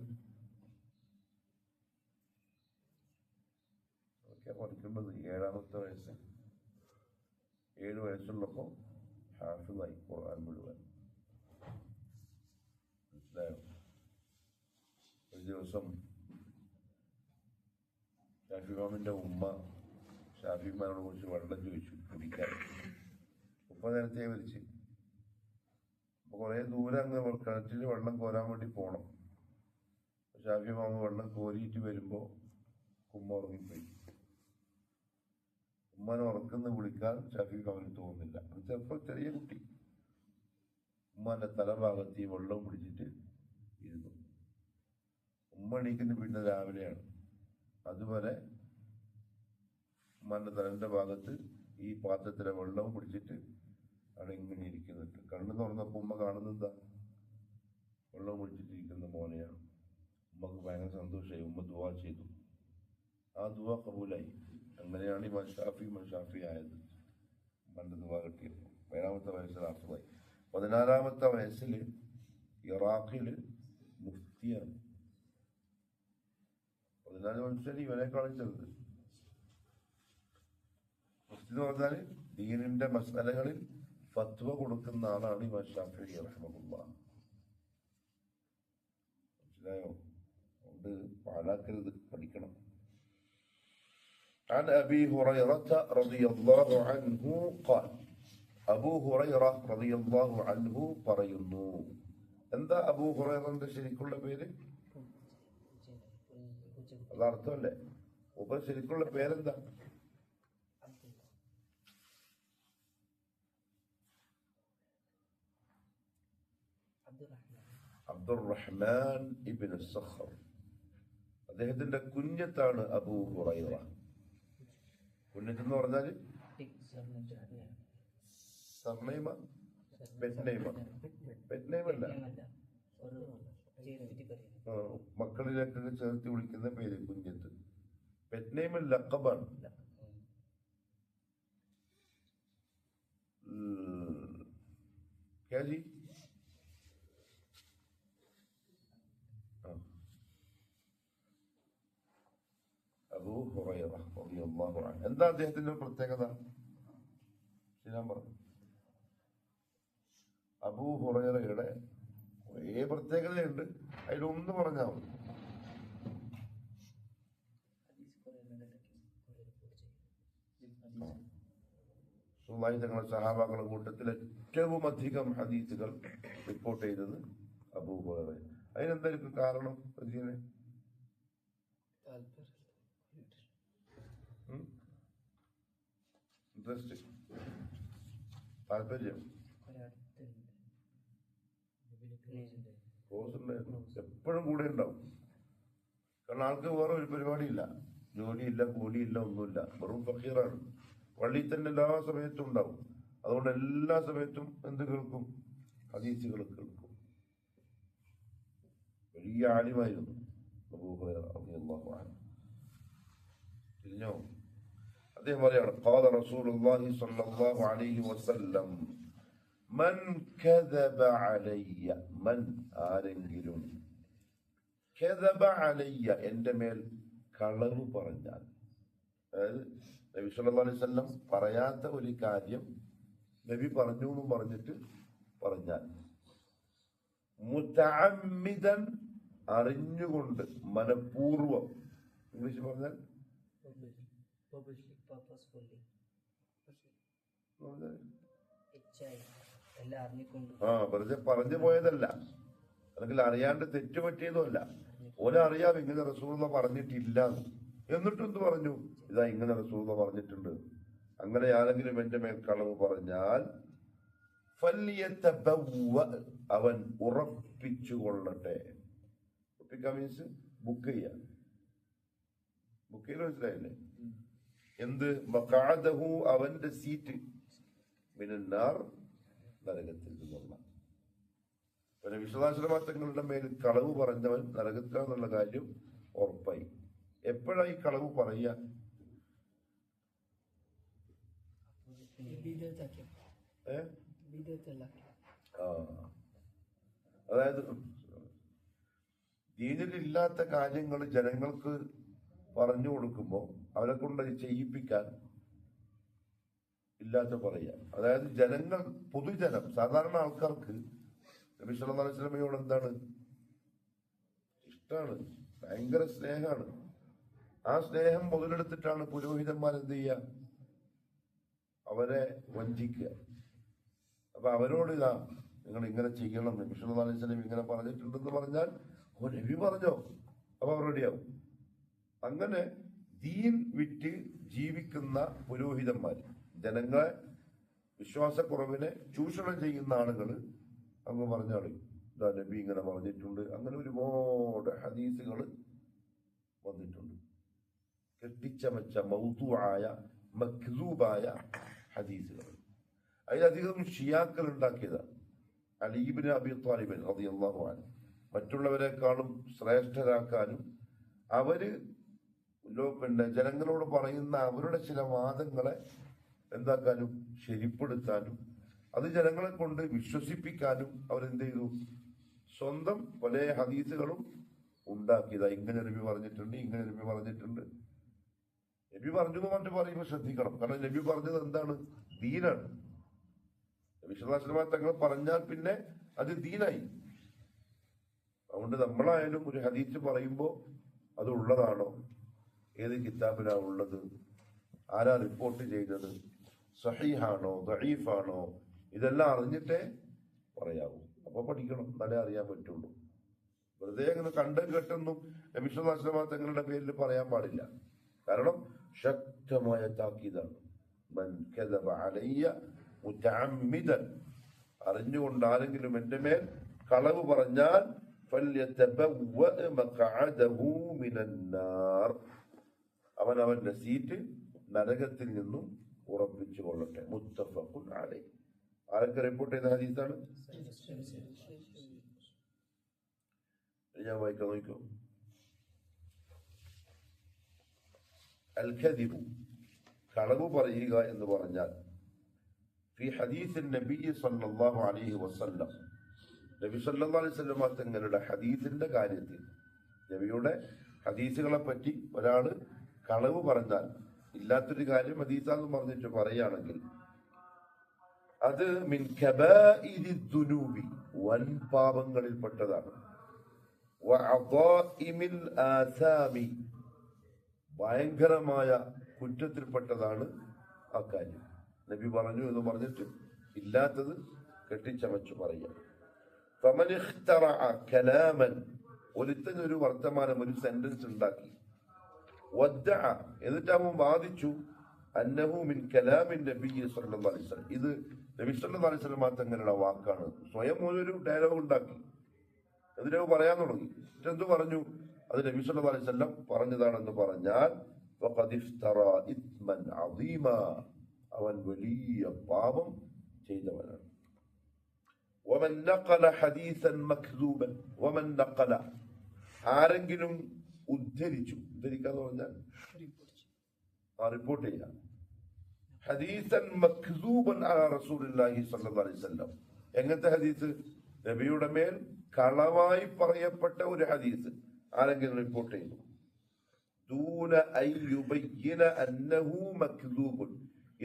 അതൊക്കെ പഠിക്കുന്നത് 7ാമത്തെ വയസ്സ്. 7 വയസ്സുള്ളപ്പോൾ ഹാഫിളായി ഖുർആൻ മുഴുവൻ. മനസ്സിലായോ? ഒരു ദിവസം ഷാഫി ഇമാമിന്റെ ഉമ്മ ഷാഫി ഇമാമിനോട് കുറച്ച് വെള്ളം ചോദിച്ചു കുടിക്കാൻ. ഉപ്പ നേരത്തെ വലിച്ച്. അപ്പൊ കുറെ ദൂരം അങ്ങ് കിണറ്റിൽ വെള്ളം കോരാൻ വേണ്ടി പോണം. ഷാഫി ഇമാമ വെള്ളം കോരിയിട്ട് വരുമ്പോ ഉമ്മ ഉറങ്ങിപ്പോയി. ഉമ്മനെ ഉറക്കുന്ന വിളിക്കാൻ ഷാഫി ഇമാമിന് തോന്നുന്നില്ല. ചെറുപ്പം ചെറിയ കുട്ടി ഉമ്മാന്റെ തലഭാഗത്ത് ഈ വെള്ളം പിടിച്ചിട്ട് ഇരുന്നു. ഉമ്മ എണീക്കുന്ന പിന്നെ രാവിലെയാണ്. അതുവരെ ഉമ്മാന്റെ തലന്റെ ഭാഗത്ത് ഈ പാത്രത്തിലെ വെള്ളം പിടിച്ചിട്ട് അവിടെ ഇങ്ങനെ ഇരിക്കുന്നുണ്ട്. കണ്ണു തുറന്നപ്പോൾ ഉമ്മ കാണുന്നെന്താ? വെള്ളം പിടിച്ചിട്ടിരിക്കുന്ന മോനെയാണ്. ഉമ്മക്ക് ഭയങ്കര സന്തോഷമായി. ഉമ്മ ദുആ ചെയ്തു. ആ ദുആ കബൂലായി. അങ്ങനെയാണ് ഈ ഷാഫി ആയത്. ഉമ്മന്റെ ദുആ കിട്ടിയത് 17-ാമത്തെ വയസ്സിൽ അർത്ഥമായി. 16-ാമത്തെ വയസ്സിൽ ഇറാഖില് മുഫ്തിയാണ്. 14 വയസ്സിൽ ഇവനേക്കാളും ചെറുത്. മുഫ്തി എന്ന് പറഞ്ഞാൽ ദീനിന്റെ മസലകളിൽ ഫത്വ കൊടുക്കുന്ന ആളാണ് ഇമാം ഷാഫിഈ റഹിമഹുല്ലാഹ്. മനസ്സിലായോ? അതുകൊണ്ട് പാഴാക്കരുത്, പഠിക്കണം. عن أبي هريرة رضي الله عنه قال أبو هريرة رضي الله عنه പറയുന്നു. എന്താ അബൂ ഹുറൈറന്റെ ശരിക്കുള്ള പേര്? അത് അർത്ഥമല്ലേ? ശരിക്കുള്ള പേരെന്താ? അബ്ദുറഹ്മാൻ ഇബ്നു സഖർ. അദ്ദേഹത്തിന്റെ കുഞ്ഞത്താണ് അബൂ ഹുറൈറ. കുഞ്ഞത്ത് എന്ന് പറഞ്ഞാൽ സർനെയ്മ, പെറ്റ്നെയ്മല്ല, മക്കളിലേക്കൊക്കെ ചേർത്ത് വിളിക്കുന്ന പേര് കുഞ്ഞത്ത്. പെറ്റ്നെയ്മ ലഖബാണ്. ക്യാജി അബൂ ഹുറൈറ റളിയല്ലാഹു അൻഹു. എന്താ അദ്ദേഹത്തിന്റെ പ്രത്യേകത? ഞാൻ പറഞ്ഞു, അബൂ ഹുറൈറയുടെ കുറേ പ്രത്യേകതയുണ്ട്. അതിലൊന്ന് പറഞ്ഞാൽ മതി. തങ്ങളുടെ സഹാബാക്കളുടെ കൂട്ടത്തിൽ ഏറ്റവും അധികം ഹദീസുകൾ റിപ്പോർട്ട് ചെയ്തത് അബൂ ഹുറൈറ. അതിനെന്തായിരിക്കും കാരണം? ഇൻട്രസ്റ്റ്, താല്പര്യം, എപ്പോഴും കൂടെ ഉണ്ടാവും. കാരണം ആൾക്ക് വേറെ ഒരു പരിപാടിയില്ല, ജോലിയില്ല, കൂലിയില്ല, ഒന്നുമില്ല, വെറും ഫക്കീറാണ്. പള്ളിയിൽ തന്നെ എല്ലാ സമയത്തും ഉണ്ടാവും. അതുകൊണ്ട് എല്ലാ സമയത്തും എന്ത് കേൾക്കും? ഹദീസുകൾ കേൾക്കും. വലിയ ആലിമായിരുന്നു അബൂ ഹുറൈറ റളിയല്ലാഹു അൻഹു. തിരിഞ്ഞോ? അദ്ദേഹം പറയാണ്, ഖാല റസൂലുള്ളാഹി സ്വല്ലല്ലാഹു അലൈഹി വസല്ലം മൻ കദബ അലയ്യ, മൻ ആരെങ്കിലും, കദബ അലയ്യ എന്റെ മേൽ കളവ് പറഞ്ഞാൽ, അതായത് നബി സല്ലല്ലാഹു അലൈഹി വസല്ലം പറയാത്ത ഒരു കാര്യം നബി പറഞ്ഞു എന്നും പറഞ്ഞിട്ട് പറഞ്ഞാൽ, മുതഅമ്മിദൻ അറിഞ്ഞുകൊണ്ട്, മനഃപൂർവം, ഇംഗ്ലീഷ് പറഞ്ഞാൽ വെറുതെ പറഞ്ഞു പോയതല്ല, അല്ലെങ്കിൽ അറിയാണ്ട് തെറ്റുപറ്റിയതുമല്ല. ഓനറിയാം ഇങ്ങനെ റസൂലുള്ളാഹി പറഞ്ഞിട്ടില്ല, എന്നിട്ടും എന്ത് പറഞ്ഞു? ഇതാ ഇങ്ങനെ റസൂലുള്ളാഹി പറഞ്ഞിട്ടുണ്ട്. അങ്ങനെ ആരെങ്കിലും എന്റെ മേൽ കളവ് പറഞ്ഞാൽ ഫല്യതബവ്വ, അവൻ ഉറപ്പിച്ചു കൊള്ളട്ടെ. ഉറപ്പിക്കാൻ മീൻസ് ബുക്ക് ചെയ്യാൻ. ബുക്ക് ചെയ്ത് മനസ്സിലായില്ലേ? എന്ത്? മഖഅദഹു, അവന്റെ സീറ്റ്, മിനന്നാർ, നരകത്തിൽ നിന്നുള്ള. പിന്നെ വിശ്വാസമാറ്റങ്ങളുടെ മേൽ കളവ് പറഞ്ഞവൻ നരകത്തിലാന്നുള്ള കാര്യം ഉറപ്പായി. എപ്പോഴായി കളവ് പറയുക? അതായത് ദീനിലില്ലാത്ത കാര്യങ്ങൾ ജനങ്ങൾക്ക് പറഞ്ഞു കൊടുക്കുമ്പോൾ അവരെ കൊണ്ട് ചെയ്യിപ്പിക്കാൻ ഇല്ലാത്ത പറയുക. അതായത് ജനങ്ങൾ, പൊതുജനം, സാധാരണ ആൾക്കാർക്ക് നബി സല്ലല്ലാഹു അലൈഹി വസല്ലമയോട് എന്താണ്? ഇഷ്ടമാണ്, ഭയങ്കര സ്നേഹമാണ്. ആ സ്നേഹം മുതലെടുത്തിട്ടാണ് പുരോഹിതന്മാർ എന്ത് ചെയ്യുക? അവരെ വഞ്ചിക്കുക. അപ്പൊ അവരോട് ഇതാ നിങ്ങൾ ഇങ്ങനെ ചെയ്യണം, നബി സല്ലല്ലാഹു അലൈഹി വസല്ലം ഇങ്ങനെ പറഞ്ഞിട്ടുണ്ടെന്ന് പറഞ്ഞാൽ, ഓ നബി പറഞ്ഞോ, അപ്പൊ അവർ റെഡിയാവും. അങ്ങനെ ദീൻ വിറ്റ് ജീവിക്കുന്ന പുരോഹിതന്മാർ, ജനങ്ങളെ വിശ്വാസക്കുറവിനെ ചൂഷണം ചെയ്യുന്ന ആളുകൾ, അങ്ങ് പറഞ്ഞാളി ഇതാ നബി ഇങ്ങനെ പറഞ്ഞിട്ടുണ്ട്. അങ്ങനെ ഒരുപാട് ഹദീസുകൾ വന്നിട്ടുണ്ട്. കെട്ടിച്ചമച്ച മൗദൂആയ മക്ദൂബായ ഹദീസുകൾ. അതിലധികം ഷിയാക്കൾ ഉണ്ടാക്കിയതാണ്. അലി ഇബ്നു അബി ത്വാലിബ് റളിയല്ലാഹു അൻഹു മറ്റുള്ളവരെക്കാളും ശ്രേഷ്ഠരാക്കാനും അവര് ജനങ്ങളോട് പറയുന്ന അവരുടെ ചില വാദങ്ങളെ എന്താക്കാനും ശരിപ്പെടുത്താനും അത് ജനങ്ങളെ കൊണ്ട് വിശ്വസിപ്പിക്കാനും അവരെന്ത് ചെയ്തു? സ്വന്തം പല ഹദീസുകളും ഉണ്ടാക്കിയതാ. ഇങ്ങനെ നബി പറഞ്ഞിട്ടുണ്ട്, ഇങ്ങനെ നബി പറഞ്ഞിട്ടുണ്ട്. നബി പറഞ്ഞു എന്ന് പറഞ്ഞിട്ട് പറയുമ്പോൾ ശ്രദ്ധിക്കണം. കാരണം നബി പറഞ്ഞത് എന്താണ്? ദീനാണ്. നബി സല്ലല്ലാഹു അലൈഹി വസല്ലം തങ്ങൾ പറഞ്ഞാൽ പിന്നെ അത് ദീനായി. അതുകൊണ്ട് നമ്മളായാലും ഒരു ഹദീസ് പറയുമ്പോൾ അത് ഉള്ളതാണോ, ഏത് കിതാബിലാണ് ഉള്ളത്, ആരാ റിപ്പോർട്ട് ചെയ്തത്, സഹീഹാണോ ദഈഫാണോ, ഇതെല്ലാം അറിഞ്ഞിട്ടേ പറയാവൂ. അപ്പൊ പഠിക്കണം, എന്നാലേ അറിയാൻ പറ്റുള്ളൂ. വെറുതെ അങ്ങനെ കണ്ടും കേട്ടൊന്നും നബി സല്ലല്ലാഹു അലൈഹി വസല്ലം തങ്ങളുടെ പേരിൽ പറയാൻ പാടില്ല. കാരണം ശക്തമായ താക്കീതാണ്. മൻ കദബ അലയ്യ മുതഅമ്മിദൻ, അറിഞ്ഞുകൊണ്ട് ആരെങ്കിലും എന്റെ മേൽ കളവ് പറഞ്ഞാൽ ഫല്യതബവ്വഅ മഖഅദഹു മിനന്നാർ, അവൻ അവന്റെ സീറ്റ് നരകത്തിൽ നിന്നും ഉറപ്പിച്ചു കൊള്ളട്ടെ. മുത്തഫഖുൻ അലൈഹി. ആരൊക്കെ റിപ്പോർട്ട് ചെയ്ത ഹദീസാണ്? ഞാൻ വായിക്കാൻ നോക്കൂ. അൽ കദിബു, കളവ് പറയുക എന്ന് പറഞ്ഞാൽ ഫി ഹദീസ് നബി സല്ലല്ലാഹു അലൈഹി വസല്ലം, നബി സല്ലല്ലാഹു അലൈഹി വസല്ലം തങ്ങളുടെ ഹദീസിന്റെ കാര്യത്തിൽ, നബിയുടെ ഹദീസുകളെ പറ്റി ഒരാള് കളവ് പറഞ്ഞാൽ, ഇല്ലാത്തൊരു കാര്യം ഹദീസാന്ന് പറഞ്ഞിട്ട് പറയുകയാണെങ്കിൽ അത് മിൻ കബാഇരി ദുനൂബി, വൻ പാപങ്ങളിൽപ്പെട്ടതാണ്. വഅദാഇമിൽ ആസാമി, ഭയങ്കരമായ കുറ്റത്തിൽപ്പെട്ടതാണ് ആ കാര്യം. നബി പറഞ്ഞു എന്ന് പറഞ്ഞിട്ട് ഇല്ലാത്തത് കെട്ടിച്ചമച്ചു പറയുക. ഫമൻ ഇഖ്തറഅ കലാമൻ, ഒരുത്തനൊരു വർത്തമാനം, ഒരു സെന്റൻസ് ഉണ്ടാക്കി, വദ്ദഅ, എന്നിട്ട് അവൻ വാദിച്ചു, അന്നഹു മിൻ കലാമിൻ നബി സല്ലല്ലാഹു അലൈഹി വസല്ലം, ഇത് നബി സല്ലല്ലാഹു അലൈഹി വസല്ലം തങ്ങളുടെ വാക്കാണ്. സ്വയം ഒരു ഡയലോഗ് ഉണ്ടാക്കി, എന്നിട്ട് പറയാൻ തുടങ്ങി. എന്ത് പറഞ്ഞു? അത് നബി സല്ലല്ലാഹു അലൈഹി വസല്ലം പറഞ്ഞതാണെന്ന് പറഞ്ഞാൽ ഫഖദ് ഇഫ്തറ ഇത്മൻ അദീമ, അവൻ വലിയ പാപം ചെയ്തവനാണ്. വമൻ നഖല ഹദീസൻ മക്ദൂബൻ, വമൻ നഖല, ആരെങ്കിലും ഉദ്ധരിച്ചു, ഉദ്ധരിക്കാന്ന് പറഞ്ഞാൽ റിപ്പോർട്ട് ചെയ്യാം, ഹദീസൻ മക്ദൂബൻ അലാ റസൂലില്ലാഹി സ്വല്ലല്ലാഹു അലൈഹി വസല്ലം, എങ്ങനത്തെ ഹദീസ്? നബിയുടെ മേൽ കളവായി പറയപ്പെട്ട ഒരു ഹദീസ് ആരെങ്കിലും റിപ്പോർട്ട് ചെയ്തു, ദൂന അൻ യുബയ്യിന അന്നഹു മക്ദൂബുൻ,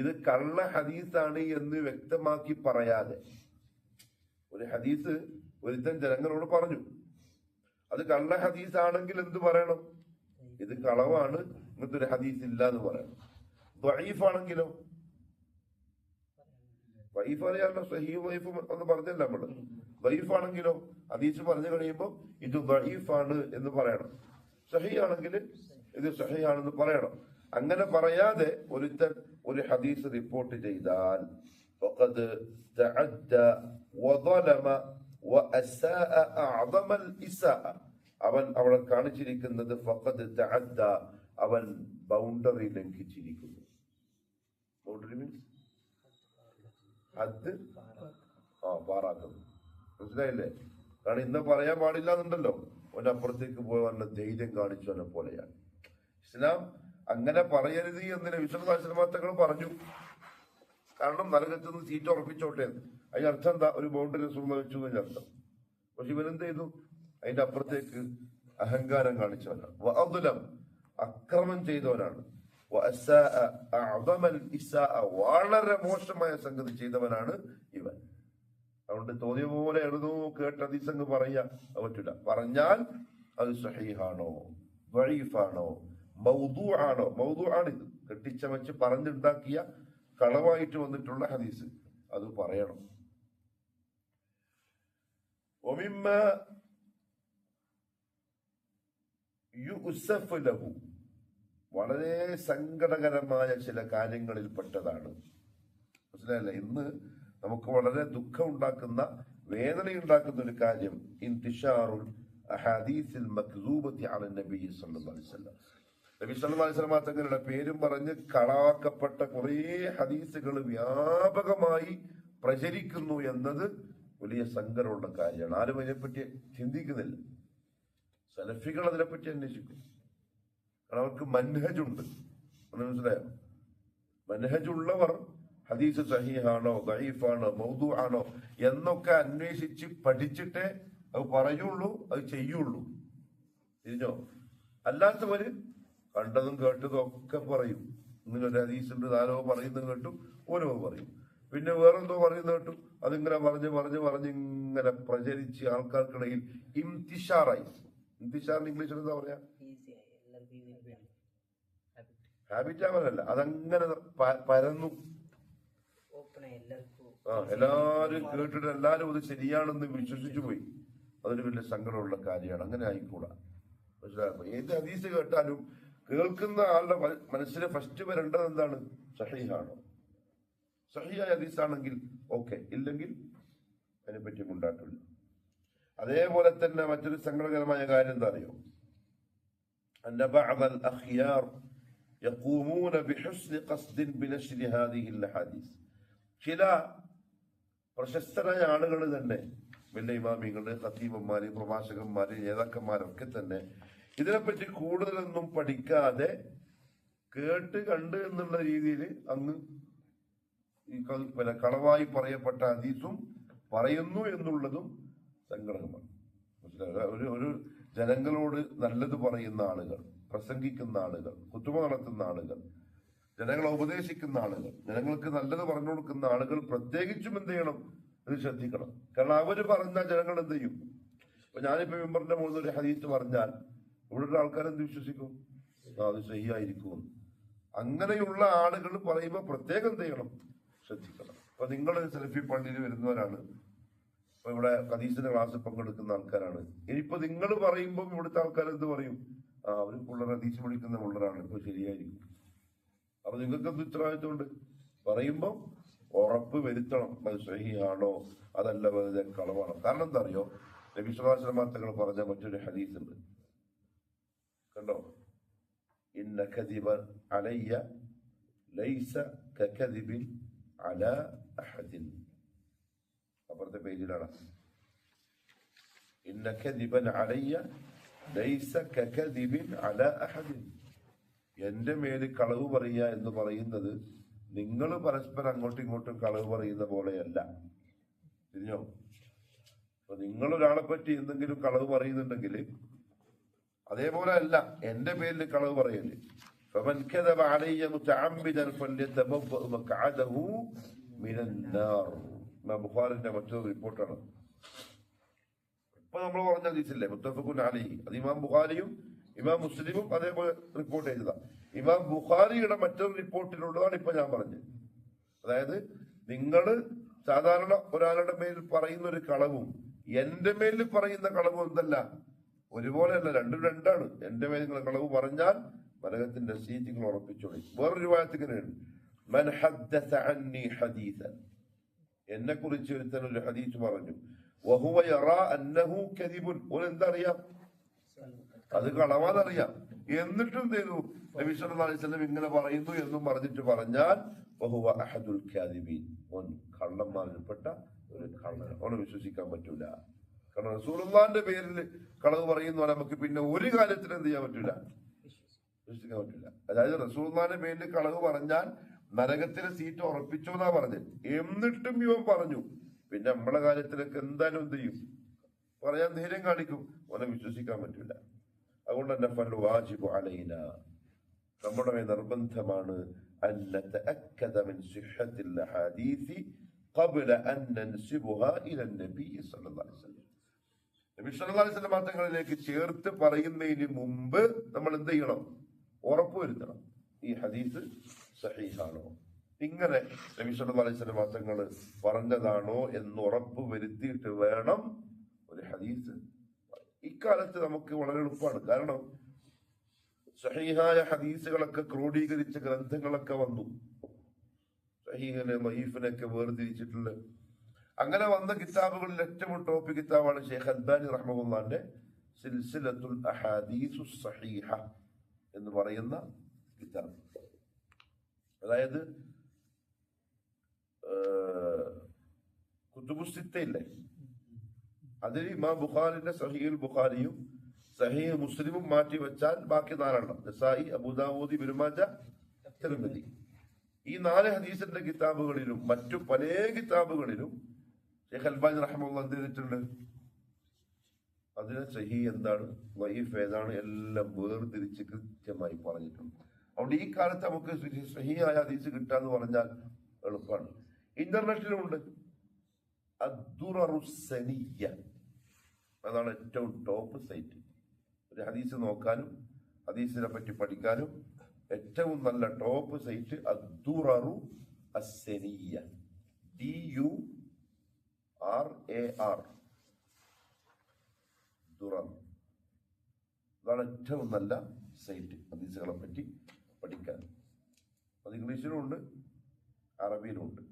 ഇത് കള്ള ഹദീസാണ് എന്ന് വ്യക്തമാക്കി പറയാതെ ഒരു ഹദീസ് ഒരുത്തൻ ജനങ്ങളോട് പറഞ്ഞു, അത് കള്ള ഹദീസാണെങ്കിൽ എന്ത് പറയണം? ഇത് കളവാണ്, ഇങ്ങനത്തെ ഒരു ഹദീസ് ഇല്ല എന്ന് പറയണം. ദഈഫ് ആണെങ്കിലോ, ദഈഫ് അറിയാമല്ലോ, സഹീഹ് ദഈഫ് എന്ന് പറഞ്ഞല്ല നമ്മള്. ദഈഫ് ആണെങ്കിലോ ഹദീസ് പറഞ്ഞു കഴിയുമ്പോൾ ഇത് ദഈഫാണ് എന്ന് പറയണം. സഹീഹ് ആണെങ്കിൽ ഇത് സഹീഹ് ആണെന്ന് പറയണം. അങ്ങനെ പറയാതെ ഒരുത്തൻ ഒരു ഹദീസ് റിപ്പോർട്ട് ചെയ്താൽ ഫഖദ് തഅദ്ദ വദലമ വഅസാഅ അഅദമൽ ഇസാഅ, അവൻ അവിടെ കാണിച്ചിരിക്കുന്നത് ഫഖദ് തഅദ്ദ, അവൻ ബൗണ്ടറി ലംഘിച്ചിരിക്കുന്നു. ബൗണ്ടറി മീൻസ് അത് പാറാക്കുന്നു. മനസ്സിലായില്ലേ? കാരണം ഇന്ന് പറയാൻ പാടില്ല എന്നുണ്ടല്ലോ, അവനപ്പുറത്തേക്ക് പോയി വന്ന ധൈര്യം കാണിച്ചവനെ പോലെയാണ്. ഇസ്ലാം അങ്ങനെ പറയരുത് എന്ന് നബി സല്ലല്ലാഹു അലൈഹി വസല്ലം തങ്ങൾ പറഞ്ഞു. കാരണം നരകത്ത് നിന്ന് സീറ്റ് ഉറപ്പിച്ചോട്ടെ, അതിന്റെ അർത്ഥം എന്താ? ഒരു ബൗണ്ടറി റസൂലുള്ളാഹി വെച്ചു എന്നതിന്റെ അർത്ഥം. പക്ഷെ ഇവനെന്ത് ചെയ്തു? അതിന്റെ അപ്പുറത്തേക്ക് അഹങ്കാരം കാണിച്ചവനാണ്. വഅദ്ലം, അക്രമം ചെയ്തവനാണ്. വഅസാഅ അഅദമൽ ഇസാഅ, വളരെ മോശമായ സംഗതി ചെയ്തവനാണ് ഇവൻ. അതുകൊണ്ട് തോന്നിയ പോലെ എഴുതോ കേട്ട് ഹദീസങ്ങ് പറയാ പറ്റില്ല. പറഞ്ഞാൽ അത് സഹീഹാണോ ദഈഫാണോ മൗദൂആണോ? മൗദൂആണിത്, കെട്ടിച്ചമച്ച് പറഞ്ഞുണ്ടാക്കിയ കളവായിട്ട് വന്നിട്ടുള്ള ഹദീസ്, അത് പറയണം. വമിമ്മ യുഅ്സഫ് ലഹു, വളരെ സങ്കടകരമായ ചില കാര്യങ്ങളിൽപ്പെട്ടതാണ്. മനസ്സിലായില്ലേ? ഇന്ന് നമുക്ക് വളരെ ദുഃഖം ഉണ്ടാക്കുന്ന, വേദനയുണ്ടാക്കുന്ന ഒരു കാര്യം ഇന്തിഷാറുൽ അഹാദീസിൽ മക്സൂബത്തി അല നബി സല്ലല്ലാഹു അലൈഹി വസല്ലം. നബി സല്ലല്ലാഹു അലൈഹി വസല്ലം തങ്ങളുടെ പേരും പറഞ്ഞ് കളവാക്കപ്പെട്ട കുറേ ഹദീസുകൾ വ്യാപകമായി പ്രചരിക്കുന്നു എന്നത് വലിയ സങ്കടമുള്ള കാര്യമാണ്. ആരും അതിനെപ്പറ്റി ചിന്തിക്കുന്നില്ല. സലഫികൾ അതിനെപ്പറ്റി അന്വേഷിക്കും. കാരണം അവർക്ക് മൻഹജുണ്ട്. മനസ്സിലായോ? മൻഹജുള്ളവർ ഹദീസ് സഹീഹാണോ ദഈഫാണോ മൗദൂ ആണോ എന്നൊക്കെ അന്വേഷിച്ച് പഠിച്ചിട്ടേ അത് പറയുള്ളൂ, അത് ചെയ്യുള്ളൂ. തിരിഞ്ഞോ? അല്ലാത്തവര് കണ്ടതും കേട്ടതും ഒക്കെ പറയും. ഇങ്ങനെ ഒരു ഹദീസുണ്ട്, ആരോ പറയുന്നത് കേട്ടു, ഓരോ പറയും. പിന്നെ വേറെന്തോ പറയുന്നത് കേട്ടു, അതിങ്ങനെ പറഞ്ഞ് ഇങ്ങനെ പ്രചരിച്ച് ആൾക്കാർക്കിടയിൽ ഇംതിഷാറായി. ഇംതിഷാറിന് ഇംഗ്ലീഷിൽ എന്താ പറയാ? ഹാബിറ്റ് ആവാനല്ല, അതങ്ങനെ പരന്നു. എല്ലാരും കേട്ടിട്ട് എല്ലാരും അത് ശരിയാണെന്ന് വിശ്വസിച്ചു പോയി. അതൊരു വലിയ സങ്കടമുള്ള കാര്യമാണ്. അങ്ങനെ ആയിക്കൂടാ. മനസ്സിലാകുമ്പോ ഏത് ഹദീസ് കേട്ടാലും കേൾക്കുന്ന ആളുടെ മനസ്സിന് ഫസ്റ്റ് വരേണ്ടത് എന്താണ്? സഹീഹാണോ? സഹീഹായ ഹദീസാണെങ്കിൽ ഓക്കെ, ഇല്ലെങ്കിൽ അതിനെപ്പറ്റി കൊണ്ടാട്ടില്ല. അതേപോലെ തന്നെ മറ്റൊരു സങ്കടകരമായ കാര്യം എന്താ അറിയോ? അന്ന ബഅദൽ അഖ്യാർ യഖൂമൂന ബിഹുസ്നി ഖസ്ദിൻ ബിനശ്രി ഹാദിഹിൽ അഹാദീസ്. ചില പ്രശസ്തരായ ആളുകൾ തന്നെ, വലിയ ഇമാമികള്, ഖതീബന്മാര്, പ്രഭാഷകന്മാര്, നേതാക്കന്മാരൊക്കെ തന്നെ ഇതിനെപ്പറ്റി കൂടുതലൊന്നും പഠിക്കാതെ കേട്ട് കണ്ട് എന്നുള്ള രീതിയിൽ അങ്ങ് ഈ കളവായി പറയപ്പെട്ട ഹദീസും പറയുന്നു എന്നുള്ളതും സങ്കടകമാണ്. ഒരു ജനങ്ങളോട് നല്ലത് പറയുന്ന ആളുകൾ, പ്രസംഗിക്കുന്ന ആളുകൾ, കുത്തുമ നടത്തുന്ന ആളുകൾ, ജനങ്ങളെ ഉപദേശിക്കുന്ന ആളുകൾ, ജനങ്ങൾക്ക് നല്ലത് പറഞ്ഞു കൊടുക്കുന്ന ആളുകൾ പ്രത്യേകിച്ചും എന്ത് ചെയ്യണം? ഇത് ശ്രദ്ധിക്കണം. കാരണം അവര് പറഞ്ഞാൽ ജനങ്ങൾ എന്ത് ചെയ്യും? ഇപ്പൊ ഞാനിപ്പോ മെമ്പറിന്റെ മുകളിൽ ഒരു ഹദീസ് പറഞ്ഞാൽ ഇവിടുള്ള ആൾക്കാർ എന്ത് വിശ്വസിക്കും? അത് സഹിയായിരിക്കും. അങ്ങനെയുള്ള ആളുകൾ പറയുമ്പോൾ പ്രത്യേകം എന്ത് ചെയ്യണം? ശ്രദ്ധിക്കണം. അപ്പൊ നിങ്ങൾ സെൽഫി പള്ളിയിൽ വരുന്നവരാണ്, ഇപ്പൊ ഇവിടെ ഹദീസിന്റെ ക്ലാസ് പങ്കെടുക്കുന്ന ആൾക്കാരാണ്. ഇനിയിപ്പോ നിങ്ങൾ പറയുമ്പോൾ ഇവിടുത്തെ ആൾക്കാർ എന്ത് പറയും? അവര് പിള്ളേർ ഹദീസ് പഠിക്കുന്ന പിള്ളേരാണ്, ഇപ്പൊ ശരിയായിരിക്കും. അപ്പൊ നിങ്ങൾക്ക് എന്ത് ഉത്തരവാദിത്വമുണ്ട്? പറയുമ്പോ ഉറപ്പ് വരുത്തണം, അത് സഹിയാണോ അതല്ല വെറുതെ കളവാണോ. കാരണം എന്താ അറിയോ? നബി സല്ലല്ലാഹു അലൈഹി വസല്ലം തങ്ങൾ പറഞ്ഞ മറ്റൊരു ഹദീസ് ഉണ്ട്, കണ്ടോ? ഇന്ന കദിബൻ അലയ്യ ലൈസ കകദിബിൻ അലാ അഹദിൻ. അപ്പുറത്തെ പേജിലാണ്. ഇന്ന കദിബൻ അലയ്യ ലൈസ കകദിബിൻ അലാ അഹദിൻ. എന്റെ മേല് കളവ് പറയുക എന്ന് പറയുന്നത് നിങ്ങൾ പരസ്പരം അങ്ങോട്ടും ഇങ്ങോട്ടും കളവ് പറയുന്ന പോലെയല്ല. തിരിഞ്ഞോ? അപ്പൊ നിങ്ങൾ ഒരാളെ പറ്റി എന്തെങ്കിലും കളവ് പറയുന്നുണ്ടെങ്കിൽ അതേപോലെ അല്ല എന്റെ പേരിൽ കളവ് പറയല്. فمن كذب علي متعمدا فليتبوأ مقعده من النار. ബുഖാരിന്റെ മറ്റൊരു റിപ്പോർട്ടാണ്. ഇപ്പൊ നമ്മൾ പറഞ്ഞ ഹദീസില്ലേ മുത്തഫഖുൻ അലൈഹി, അത് ഇമാം ബുഖാരിയും ഇമാം മുസ്ലിമും അതേപോലെ റിപ്പോർട്ട് ചെയ്തതാ. ഇമാം ബുഖാരിയുടെ മറ്റൊരു റിപ്പോർട്ടിലുള്ളതാണ് ഇപ്പൊ ഞാൻ പറഞ്ഞത്. അതായത് നിങ്ങൾ സാധാരണ ഒരാളുടെ മേലിൽ പറയുന്ന ഒരു കളവും എന്റെ മേലിൽ പറയുന്ന കളവും എന്തല്ല, ഒരുപോലെയല്ല, രണ്ടും രണ്ടാണ്. എന്റെ മേൽ നിങ്ങൾ കളവ് പറഞ്ഞാൽ നരകത്തിന്റെ സീറ്റുകൾ ഉറപ്പിച്ചോളി. വേറൊരു വായത്തിങ്ങനെയാണ്, മൻ ഹദ്ദസ അന്നി ഹദീസൻ, എന്നെ കുറിച്ച് ഒരുത്തൻ ഒരു ഹദീസ് പറഞ്ഞു, വഹുവ യറാ അന്നഹു കദിബുൻ, ഓനെന്താ അറിയാം? അത് കളവാന്നറിയാം. എന്നിട്ടും എന്ത് ചെയ്തു? നബി സല്ലല്ലാഹു അലൈഹി വസല്ലം ഇങ്ങനെ പറയുന്നു എന്നും പറഞ്ഞിട്ട് പറഞ്ഞാൽ വഹുവ അഹദുൽ കാദിബീൻ, ഓൻ കള്ളന്മാരിൽപ്പെട്ട ഒരു കള്ളൻ, ഓനെ വിശ്വസിക്കാൻ പറ്റൂല. കാരണം റസൂലുള്ളാഹിന്റെ പേരിൽ കളവ് പറയുന്ന നമുക്ക് പിന്നെ ഒരു കാര്യത്തിന് എന്ത് ചെയ്യാൻ പറ്റൂല? വിശ്വസിക്കാൻ പറ്റില്ല. അതായത് റസൂലുള്ളാഹിന്റെ പേരിൽ കളവ് പറഞ്ഞാൽ നരകത്തിലെ സീറ്റ് ഉറപ്പിച്ചോന്നാ പറഞ്ഞത്. എന്നിട്ടും ഇവൻ പറഞ്ഞു, പിന്നെ നമ്മളെ കാര്യത്തിലൊക്കെ എന്തായാലും എന്ത് ചെയ്യും? പറയാൻ ധൈര്യം കാണിക്കും. ഓനെ വിശ്വസിക്കാൻ പറ്റില്ല. അതുകൊണ്ട് തന്നെ ഫൽ വാജിബു അലൈന, നമ്മുടെ മേൽ നിർബന്ധമാണ് അൻ നതഅക്കദ മിൻ സിഹ്ഹത്തിൽ ഹദീസി ഖബ്ല അൻ നൻസിബുഹാ ഇല നബി സല്ലല്ലാഹു അലൈഹി വസല്ലം. നബി സല്ലല്ലാഹു അലൈഹി വസല്ലം തങ്ങളിലേക്ക് ചേർത്ത് പറയുന്നതിന് മുമ്പ് നമ്മൾ എന്ത് ചെയ്യണം? ഉറപ്പുവരുത്തണം ഈ ഹദീസ് സഹീഹാണോ, ഇങ്ങനെ നബി സല്ലല്ലാഹു അലൈഹി വസല്ലം തങ്ങൾ പറഞ്ഞതാണോ എന്ന് ഉറപ്പ് വരുത്തിയിട്ട് വേണം ഒരു ഹദീസ്. ഇക്കാലത്ത് നമുക്ക് വളരെ എളുപ്പമാണ്. കാരണം സഹീഹായ ഹദീസുകളൊക്കെ ക്രോഡീകരിച്ച ഗ്രന്ഥങ്ങളൊക്കെ വന്നു. സഹീഹിനെ ലഈഫിനെയൊക്കെ വേർതിരിച്ചിട്ടുള്ള അങ്ങനെ വന്ന കിതാബുകളിൽ ഏറ്റവും ടോപ്പ് കിതാബാണ് ഷെയ്ഖ് അൽബാനി റഹ്മഹുല്ലാന്റെ സിൽസിലത്തുൽ അഹാദീസു സഹീഹ എന്ന് പറയുന്ന കിതാബ്. അതായത് കുതുബുസിത്തയില്ലേ, അതിൽ ഇമാം ബുഖാരിന്റെ സഹീഹുൽ ബുഖാരിയും സഹീഹ് മുസ്ലിമും മാറ്റി വെച്ചാൽ ബാക്കി 4 നസായി, അബൂദാവൂദ്, ഇബ്നു മാജ, തിർമിദി. ഈ 4 ഹദീസിന്റെ കിതാബുകളിലും മറ്റു പല കിതാബുകളിലും ഷെയ്ഖ് അൽബാനി റഹ്മത്തുള്ളാഹി എന്ത് ചെയ്തിട്ടുണ്ട്? അതിനെ സഹീഹ് എന്താണ്, വഈഫ് ഏതാണ് എല്ലാം വേർതിരിച്ച് കൃത്യമായി പറഞ്ഞിട്ടുണ്ട്. അതുകൊണ്ട് ഈ കാലത്ത് നമുക്ക് സഹീഹായ ഹദീസ് കിട്ടാന്ന് പറഞ്ഞാൽ എളുപ്പമാണ്. ഇന്റർനെറ്റിലുണ്ട് അദ്ദുററുസ്സനിയ്യ, അതാണ് ഏറ്റവും ടോപ്പ് സൈറ്റ്. ഒരു ഹദീസ് നോക്കാനും ഹദീസിനെ പറ്റി പഠിക്കാനും ഏറ്റവും നല്ല ടോപ്പ് സൈറ്റ് അദ്ദുററു അസ്സനിയ്യ, DURAR, ദുറർ. അതാണ് ഏറ്റവും നല്ല സൈറ്റ് ഹദീസുകളെ പറ്റി പഠിക്കാൻ. അത് ഇംഗ്ലീഷിലും ഉണ്ട്, അറബിയിലും ഉണ്ട്.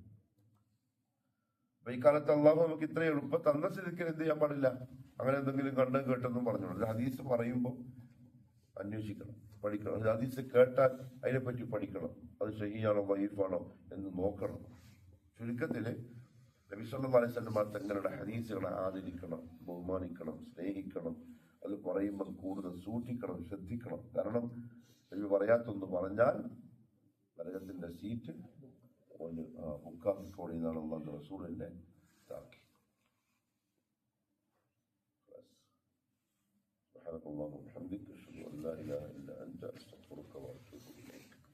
അപ്പൊ ഈ കാലത്ത് അള്ളാഹു നമുക്ക് ഇത്രയും എളുപ്പം തന്ന സ്ഥിതിക്ക് എന്ത് ചെയ്യാൻ പാടില്ല, അങ്ങനെ എന്തെങ്കിലും കണ്ട് കേട്ടെന്നും പറഞ്ഞോളൂ. ഹദീസ് പറയുമ്പോൾ അന്വേഷിക്കണം, പഠിക്കണം. ഹദീസ് കേട്ടാൽ അതിനെപ്പറ്റി പഠിക്കണം, അത് സഹീഹാണോ വഈഫാണോ എന്ന് നോക്കണം. ചുരുക്കത്തില് നബി സല്ലല്ലാഹു അലൈഹി വസല്ലം തങ്ങളുടെ ഹദീസുകളെ ആദരിക്കണം, ബഹുമാനിക്കണം, സ്നേഹിക്കണം. അത് പറയുമ്പോൾ കൂടുതൽ സൂക്ഷിക്കണം, ശ്രദ്ധിക്കണം. കാരണം നബി പറയാത്തൊന്ന് പറഞ്ഞാൽ നരകത്തിന്റെ സീറ്റ് ബുക്കാക്കിക്കോളി എന്നാണ് അല്ലാഹു റസൂലിന്റെ താക്കീത്. سبحانك اللهم وبحمدك أشهد أن لا إله إلا أنت أستغفرك وأتوب